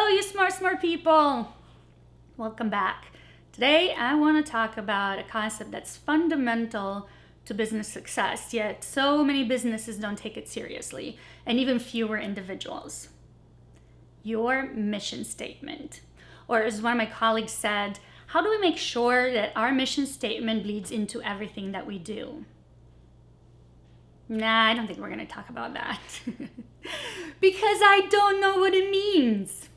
Hello, you smart people. Welcome back. Today, I want to talk about a concept that's fundamental to business success, yet so many businesses don't take it seriously, and even fewer individuals. Your mission statement. Or as one of my colleagues said, how do we make sure that our mission statement bleeds into everything that we do? Nah, I don't think we're going to talk about that. Because I don't know what it means.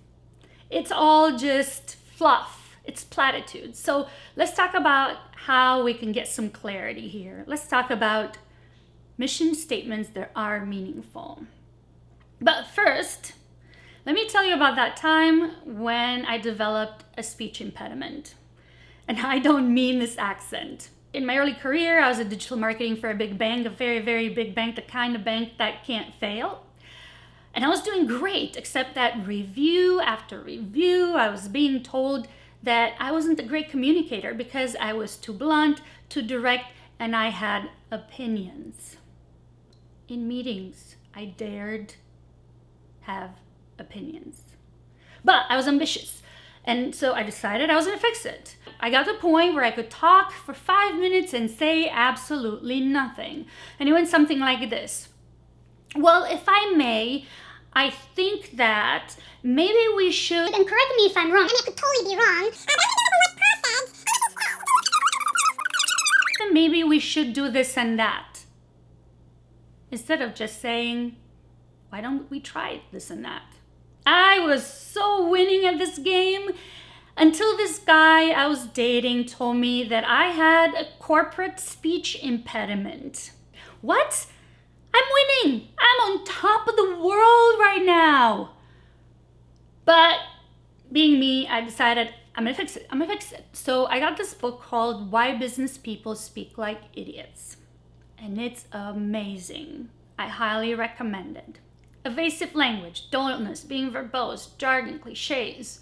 It's all just fluff. It's platitudes. So let's talk about how we can get some clarity here. Let's talk about mission statements that are meaningful. But first, let me tell you about that time when I developed a speech impediment. And I don't mean this accent. In my early career, I was in digital marketing for a big bank, a very, very big bank, the kind of bank that can't fail. And I was doing great, except that review after review, I was being told that I wasn't a great communicator because I was too blunt, too direct, and I had opinions. In meetings, I dared have opinions. But I was ambitious. And so I decided I was going to fix it. I got to a point where I could talk for 5 minutes and say absolutely nothing. And it went something like this. Well, if I may, I think that maybe we should, and correct me if I'm wrong, and I could totally be wrong, maybe we should do this and that. Instead of just saying, why don't we try this and that? I was so winning at this game until this guy I was dating told me that I had a corporate speech impediment. What? I'm winning. I'm on top of the world right now. But being me, I decided I'm gonna fix it. So I got this book called Why Business People Speak Like Idiots. And it's amazing. I highly recommend it. Evasive language, dullness, being verbose, jargon, cliches.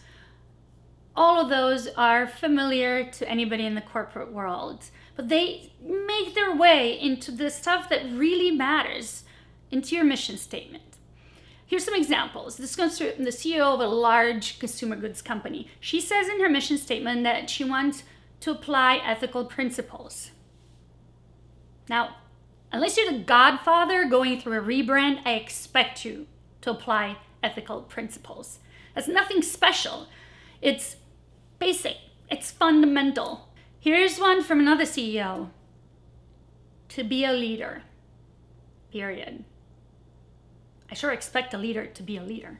All of those are familiar to anybody in the corporate world. But they make their way into the stuff that really matters, into your mission statement. Here's some examples. This comes from the CEO of a large consumer goods company. She says in her mission statement that she wants to apply ethical principles. Now, unless you're the godfather going through a rebrand, I expect you to apply ethical principles. That's nothing special. It's basic. It's fundamental. Here's one from another CEO. To be a leader. Period. I sure expect a leader to be a leader.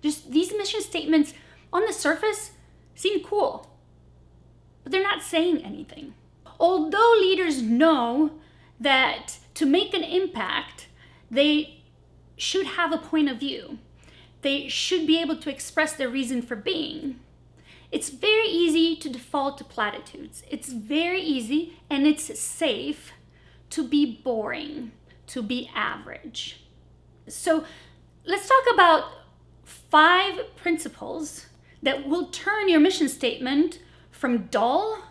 Just these mission statements on the surface seem cool, but they're not saying anything. Although leaders know that to make an impact, they should have a point of view. They should be able to express their reason for being. It's very easy to default to platitudes. It's very easy and it's safe to be boring, to be average. So let's talk about 5 principles that will turn your mission statement from dull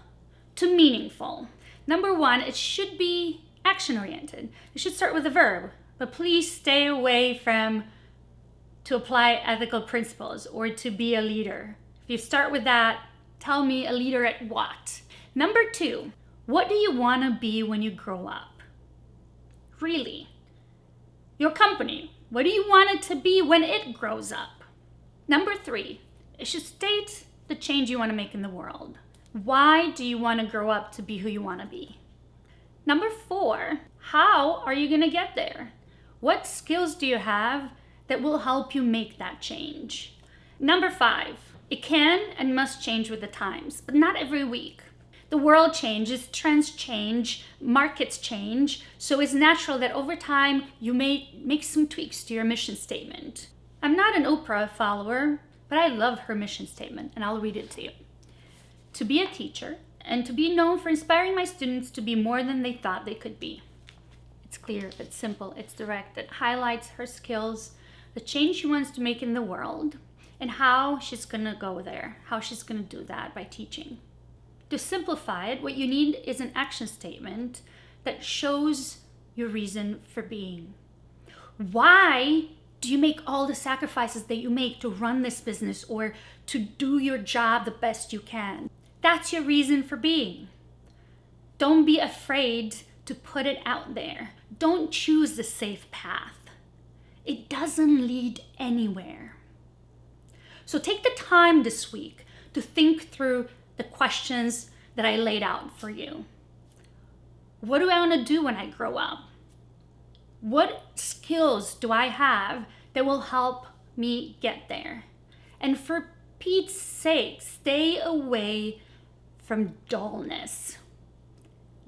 to meaningful. Number 1, it should be action-oriented. It should start with a verb, but please stay away from to apply ethical principles or to be a leader. If you start with that, tell me a leader at what? Number 2, what do you want to be when you grow up? Really? Your company, what do you want it to be when it grows up? Number 3, it should state the change you want to make in the world. Why do you want to grow up to be who you want to be? Number 4, how are you going to get there? What skills do you have that will help you make that change? Number 5, it can and must change with the times, but not every week. The world changes, trends change, markets change, so it's natural that over time you may make some tweaks to your mission statement. I'm not an Oprah follower, but I love her mission statement, and I'll read it to you. To be a teacher and to be known for inspiring my students to be more than they thought they could be. It's clear, it's simple, it's direct, it highlights her skills, the change she wants to make in the world, and how she's gonna go there, how she's gonna do that by teaching. To simplify it, what you need is an action statement that shows your reason for being. Why Do you make all the sacrifices that you make to run this business or to do your job the best you can? That's your reason for being. Don't be afraid to put it out there. Don't choose the safe path. It doesn't lead anywhere. So take the time this week to think through the questions that I laid out for you. What do I want to do when I grow up? What skills do I have that will help me get there? And for Pete's sake, stay away from dullness.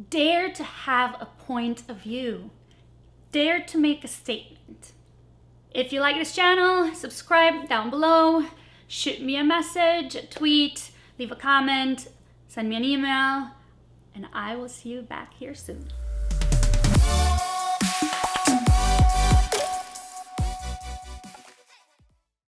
Dare to have a point of view. Dare to make a statement. If you like this channel, subscribe down below. Shoot me a message, a tweet, leave a comment, send me an email, and I will see you back here soon.